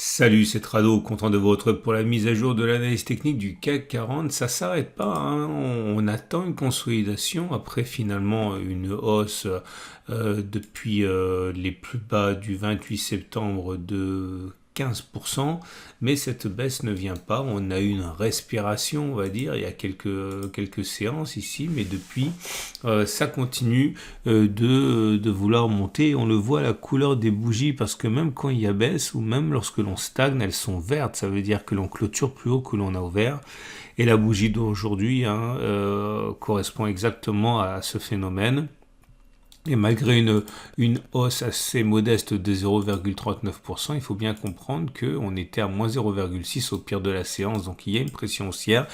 Salut, c'est Trado, content de vous retrouver pour la mise à jour de l'analyse technique du CAC 40. Ça s'arrête pas, hein. On attend une consolidation après finalement une hausse depuis les plus bas du 28 septembre de 15%, mais cette baisse ne vient pas. On a eu une respiration, on va dire, il y a quelques séances ici, mais depuis, ça continue de vouloir monter. On le voit à la couleur des bougies, parce que même quand il y a baisse, ou même lorsque l'on stagne, elles sont vertes. Ça veut dire que l'on clôture plus haut que l'on a ouvert. Et la bougie d'aujourd'hui correspond exactement à ce phénomène. Et malgré une hausse assez modeste de 0,39%, il faut bien comprendre qu'on était à moins 0,6 au pire de la séance, donc il y a une pression haussière.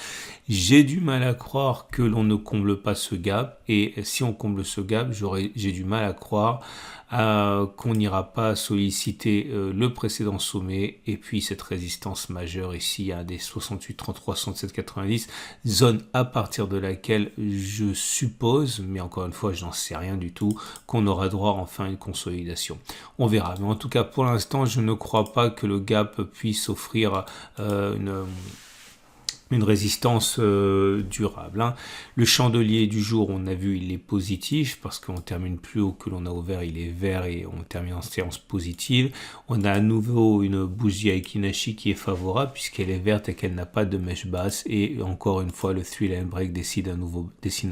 J'ai du mal à croire que l'on ne comble pas ce gap, et si on comble ce gap, j'ai du mal à croire qu'on n'ira pas solliciter le précédent sommet et puis cette résistance majeure ici à des 68, 33, 67, 90, zone à partir de laquelle je suppose, mais encore une fois je n'en sais rien du tout, qu'on aura droit enfin à une consolidation. On verra, mais en tout cas pour l'instant je ne crois pas que le gap puisse offrir une résistance durable, hein. Le chandelier du jour, on a vu, il est positif parce qu'on termine plus haut que l'on a ouvert, il est vert et on termine en séance positive. On a à nouveau une bougie Aiki-Nashi qui est favorable puisqu'elle est verte et qu'elle n'a pas de mèche basse. Et encore une fois, le 3-line break dessine un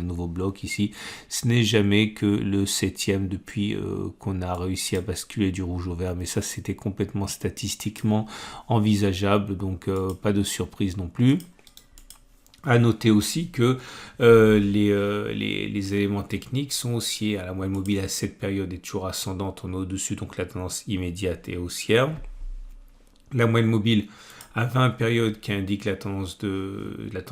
nouveau bloc ici. Ce n'est jamais que le 7e depuis qu'on a réussi à basculer du rouge au vert, mais ça c'était complètement statistiquement envisageable, donc pas de surprise non plus. À noter aussi que les éléments techniques sont haussiers. La moyenne mobile à cette période est toujours ascendante, on est au-dessus, donc la tendance immédiate est haussière. La moyenne mobile à 20 périodes qui indique la tendance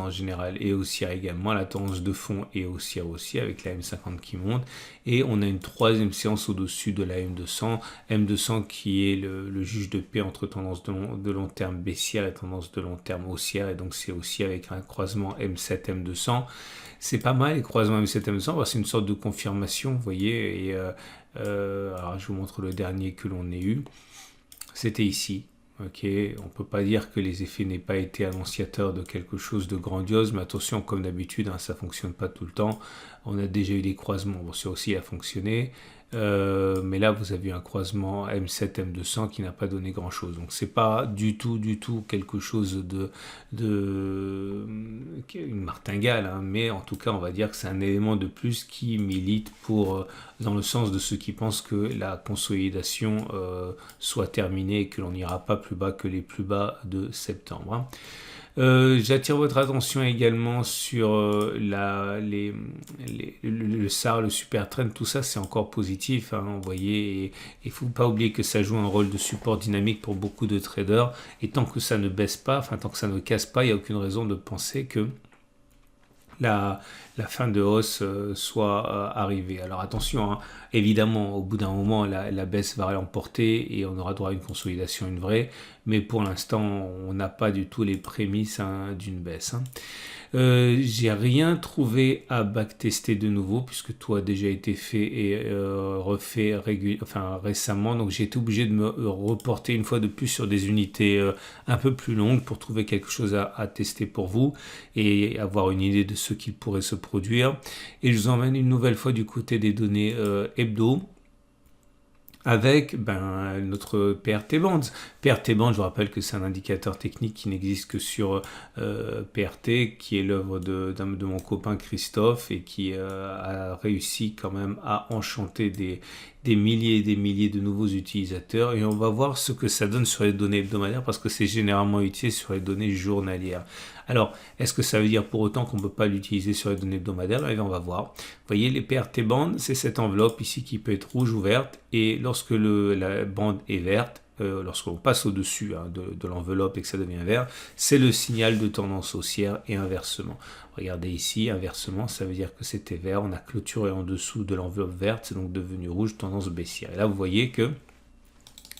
générale est haussière également. La tendance de fond est haussière aussi avec la M50 qui monte. Et on a une troisième séance au-dessus de la M200. M200 qui est le juge de paix entre tendance de long terme baissière et tendance de long terme haussière. Et donc c'est aussi avec un croisement M7, M200. C'est pas mal les croisements M7, M200 parce que c'est une sorte de confirmation, vous voyez. Et alors je vous montre le dernier que l'on ait eu. C'était ici. Ok, on peut pas dire que les effets n'aient pas été annonciateurs de quelque chose de grandiose, mais attention, comme d'habitude, hein, ça fonctionne pas tout le temps. On a déjà eu des croisements, bon, ça aussi a fonctionné, mais là vous avez un croisement M7, M200 qui n'a pas donné grand chose. Donc c'est pas du tout quelque chose une martingale, hein, mais en tout cas on va dire que c'est un élément de plus qui milite dans le sens de ceux qui pensent que la consolidation soit terminée et que l'on n'ira pas plus bas que les plus bas de septembre, hein. J'attire votre attention également sur le SAR, le super trend, tout ça c'est encore positif, hein, vous voyez, et il ne faut pas oublier que ça joue un rôle de support dynamique pour beaucoup de traders, et tant que ça ne baisse pas, enfin tant que ça ne casse pas, il n'y a aucune raison de penser que la fin de hausse soit arrivée. Alors attention, hein, évidemment, au bout d'un moment, la baisse va l'emporter et on aura droit à une consolidation, une vraie, mais pour l'instant, on n'a pas du tout les prémices, hein, d'une baisse, hein. J'ai rien trouvé à backtester de nouveau puisque tout a déjà été fait et refait récemment, donc j'ai été obligé de me reporter une fois de plus sur des unités un peu plus longues pour trouver quelque chose à tester pour vous et avoir une idée de ce qu'il pourrait se produire. Et je vous emmène une nouvelle fois du côté des données hebdo, avec notre PRT Bands. PRT Bands, je vous rappelle que c'est un indicateur technique qui n'existe que sur PRT, qui est l'œuvre de mon copain Christophe et qui a réussi quand même à enchanter des milliers et des milliers de nouveaux utilisateurs. Et on va voir ce que ça donne sur les données hebdomadaires parce que c'est généralement utilisé sur les données journalières. Alors, est-ce que ça veut dire pour autant qu'on ne peut pas l'utiliser sur les données hebdomadaires? Et on va voir. Vous voyez, les PRT bandes, c'est cette enveloppe ici qui peut être rouge ou verte. Et lorsque la bande est verte, lorsqu'on passe au-dessus, hein, de l'enveloppe et que ça devient vert, c'est le signal de tendance haussière et inversement. Regardez ici, inversement, ça veut dire que c'était vert. On a clôturé en dessous de l'enveloppe verte, c'est donc devenu rouge, tendance baissière. Et là, vous voyez que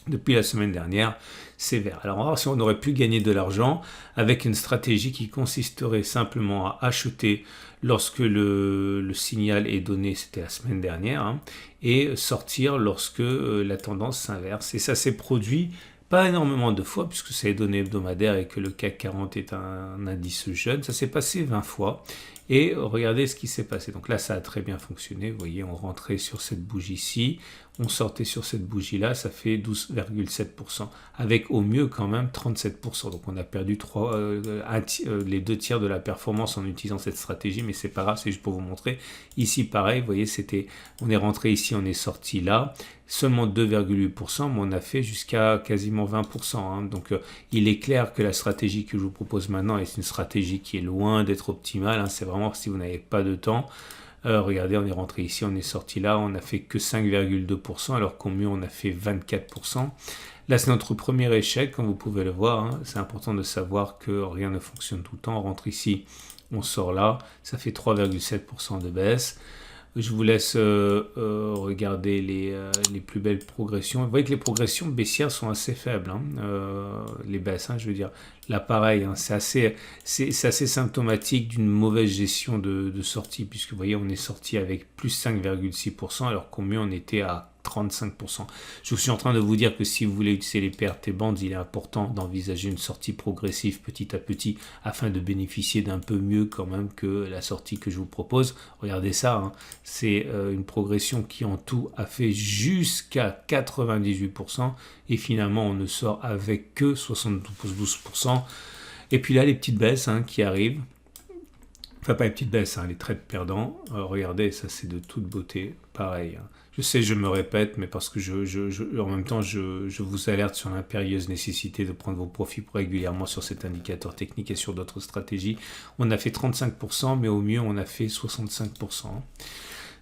depuis la semaine dernière, c'est vert. Alors on va voir si on aurait pu gagner de l'argent avec une stratégie qui consisterait simplement à acheter lorsque le signal est donné, c'était la semaine dernière, hein, et sortir lorsque la tendance s'inverse. Et ça s'est produit pas énormément de fois, puisque c'est les données hebdomadaires et que le CAC 40 est un indice jeune. Ça s'est passé 20 fois. Et regardez ce qui s'est passé. Donc là, ça a très bien fonctionné. Vous voyez, on rentrait sur cette bougie-ci, on sortait sur cette bougie-là, ça fait 12,7%. Avec au mieux quand même 37%. Donc on a perdu les 2 tiers de la performance en utilisant cette stratégie, mais c'est pas grave, c'est juste pour vous montrer. Ici, pareil, vous voyez, on est rentré ici, on est sorti là. Seulement 2,8%, mais on a fait jusqu'à quasiment 20%. Hein. Donc il est clair que la stratégie que je vous propose maintenant est une stratégie qui est loin d'être optimale. Hein. C'est vraiment si vous n'avez pas de temps. Regardez, on est rentré ici, on est sorti là, on n'a fait que 5,2%, alors qu'au mieux on a fait 24%. Là, c'est notre premier échec, comme vous pouvez le voir. Hein. C'est important de savoir que rien ne fonctionne tout le temps. On rentre ici, on sort là, ça fait 3,7% de baisse. Je vous laisse regarder les plus belles progressions. Vous voyez que les progressions baissières sont assez faibles, hein, les baisses, hein, je veux dire. Là, pareil, hein, c'est assez symptomatique d'une mauvaise gestion de sortie, puisque vous voyez, on est sorti avec plus 5,6%, alors qu'au mieux, on était à 35%. Je suis en train de vous dire que si vous voulez utiliser les PRT Bonds, il est important d'envisager une sortie progressive petit à petit afin de bénéficier d'un peu mieux quand même que la sortie que je vous propose. Regardez ça, hein. C'est une progression qui en tout a fait jusqu'à 98% et finalement on ne sort avec que 72%. Et puis là les petites baisses, hein, qui arrivent. Enfin, pas les petites baisses, hein, les trades perdants. Regardez, ça c'est de toute beauté, pareil. Hein. Je sais, je me répète, mais parce que en même temps, je vous alerte sur l'impérieuse nécessité de prendre vos profits régulièrement sur cet indicateur technique et sur d'autres stratégies. On a fait 35%, mais au mieux, on a fait 65%.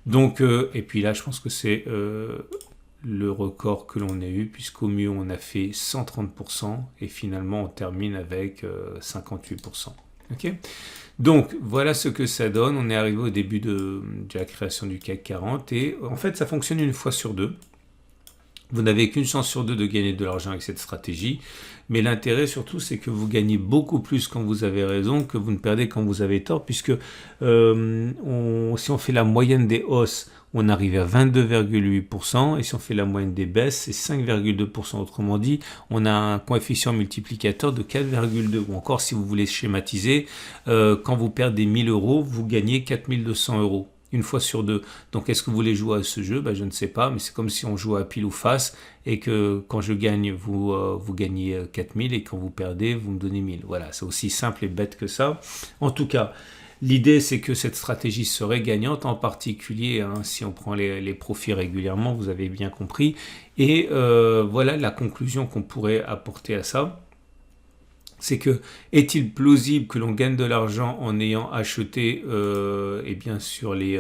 Donc, et puis là, je pense que c'est le record que l'on a eu, puisqu'au mieux, on a fait 130%, et finalement, on termine avec 58%. Ok ? Donc, voilà ce que ça donne. On est arrivé au début de la création du CAC 40 et en fait, ça fonctionne une fois sur deux. Vous n'avez qu'une chance sur deux de gagner de l'argent avec cette stratégie. Mais l'intérêt surtout, c'est que vous gagnez beaucoup plus quand vous avez raison que vous ne perdez quand vous avez tort, puisque si on fait la moyenne des hausses, on arrive à 22,8%, et si on fait la moyenne des baisses, c'est 5,2%. Autrement dit, on a un coefficient multiplicateur de 4,2. Ou encore, si vous voulez schématiser, quand vous perdez 1000 euros, vous gagnez 4200 euros. Une fois sur deux. Donc, est-ce que vous voulez jouer à ce jeu ? Je ne sais pas, mais c'est comme si on jouait à pile ou face et que quand je gagne, vous gagnez 4000 et quand vous perdez, vous me donnez 1000. Voilà, c'est aussi simple et bête que ça. En tout cas, l'idée, c'est que cette stratégie serait gagnante, en particulier si on prend les profits régulièrement, vous avez bien compris. Et voilà la conclusion qu'on pourrait apporter à ça. C'est que, est-il plausible que l'on gagne de l'argent en ayant acheté sur les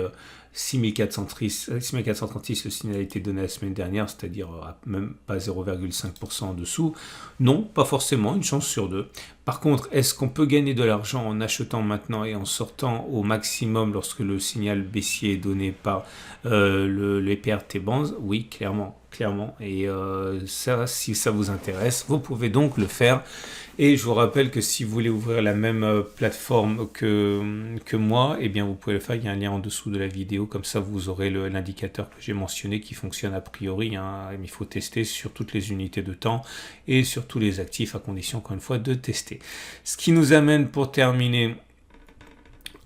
6436, le signal a été donné la semaine dernière, c'est-à-dire même pas 0,5% en dessous? Non, pas forcément, une chance sur deux. Par contre, est-ce qu'on peut gagner de l'argent en achetant maintenant et en sortant au maximum lorsque le signal baissier est donné par les PRT Bonds? Oui, clairement. Et ça, si ça vous intéresse, vous pouvez donc le faire. Et je vous rappelle que si vous voulez ouvrir la même plateforme que moi, eh bien vous pouvez le faire. Il y a un lien en dessous de la vidéo. Comme ça, vous aurez l'indicateur que j'ai mentionné qui fonctionne a priori. Mais il faut tester sur toutes les unités de temps et sur tous les actifs à condition, encore une fois, de tester. Ce qui nous amène pour terminer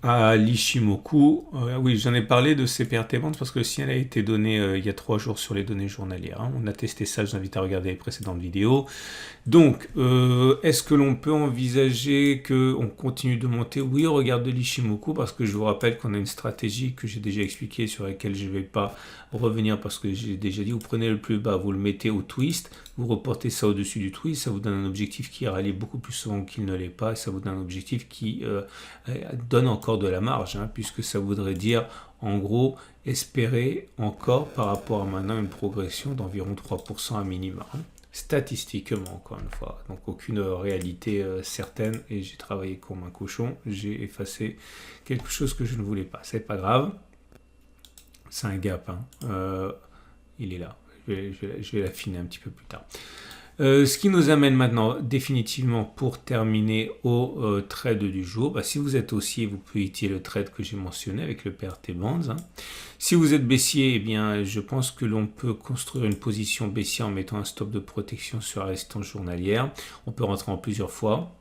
à l'Ishimoku. Oui, j'en ai parlé de ces PRT Bonds parce que le signal a été donné il y a 3 jours sur les données journalières. Hein. On a testé ça, je vous invite à regarder les précédentes vidéos. Donc, est-ce que l'on peut envisager qu'on continue de monter? Oui, on regarde de l'Ishimoku parce que je vous rappelle qu'on a une stratégie que j'ai déjà expliquée sur laquelle je ne vais pas revenir parce que j'ai déjà dit, vous prenez le plus bas, vous le mettez au twist, vous reportez ça au-dessus du twist, ça vous donne un objectif qui rallie beaucoup plus souvent qu'il ne l'est pas et ça vous donne un objectif qui donne encore de la marge, hein, puisque ça voudrait dire en gros espérer encore par rapport à maintenant une progression d'environ 3% à minima. Hein. Statistiquement, encore une fois, donc aucune réalité certaine et j'ai travaillé comme un cochon, j'ai effacé quelque chose que je ne voulais pas, c'est pas grave, c'est un gap, hein. Il est là, je vais l'affiner un petit peu plus tard. Ce qui nous amène maintenant définitivement pour terminer au trade du jour. Bah, si vous êtes haussier, vous pouvez utiliser le trade que j'ai mentionné avec le PRT Bonds. Hein. Si vous êtes baissier, eh bien, je pense que l'on peut construire une position baissière en mettant un stop de protection sur la résistance journalière. On peut rentrer en plusieurs fois.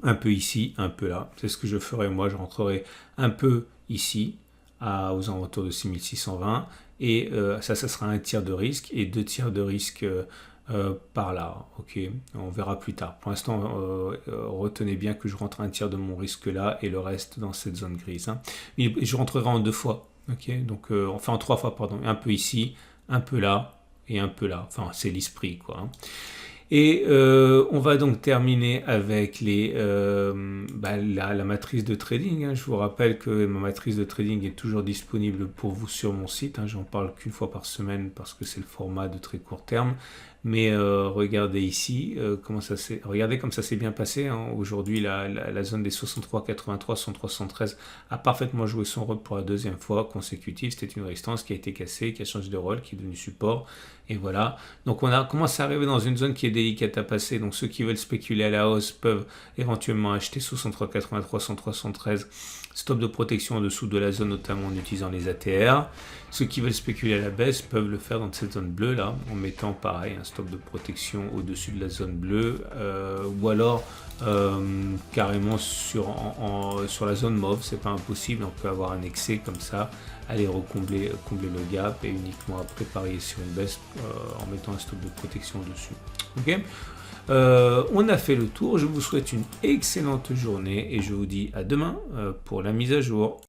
Un peu ici, un peu là. C'est ce que je ferai moi. Je rentrerai un peu ici, aux alentours de 6620. Et ça sera un tiers de risque et 2 tiers de risque par là, ok, on verra plus tard. Pour l'instant, retenez bien que je rentre un tiers de mon risque là et le reste dans cette zone grise. Hein. Et je rentrerai en 2 fois, ok, donc enfin en 3 fois, pardon, un peu ici, un peu là et un peu là. Enfin, c'est l'esprit, quoi. Hein. Et on va donc terminer avec la matrice de trading. Hein. Je vous rappelle que ma matrice de trading est toujours disponible pour vous sur mon site. Hein. J'en parle qu'une fois par semaine parce que c'est le format de très court terme. Mais regardez ici, regardez comme ça s'est bien passé. Hein. Aujourd'hui, la zone des 63,83, 63,113 a parfaitement joué son rôle pour la deuxième fois consécutive. C'était une résistance qui a été cassée, qui a changé de rôle, qui est devenu support. Et voilà. Donc on a commencé à arriver dans une zone qui est délicate à passer. Donc ceux qui veulent spéculer à la hausse peuvent éventuellement acheter 63,83, 63,113. Stop de protection en dessous de la zone, notamment en utilisant les ATR. Ceux qui veulent spéculer à la baisse peuvent le faire dans cette zone bleue là, en mettant pareil un stop de protection au-dessus de la zone bleue, ou alors carrément sur la zone mauve. C'est pas impossible, on peut avoir un excès comme ça, aller combler le gap et uniquement après parier sur une baisse en mettant un stop de protection au-dessus. Ok. On a fait le tour, je vous souhaite une excellente journée et je vous dis à demain pour la mise à jour.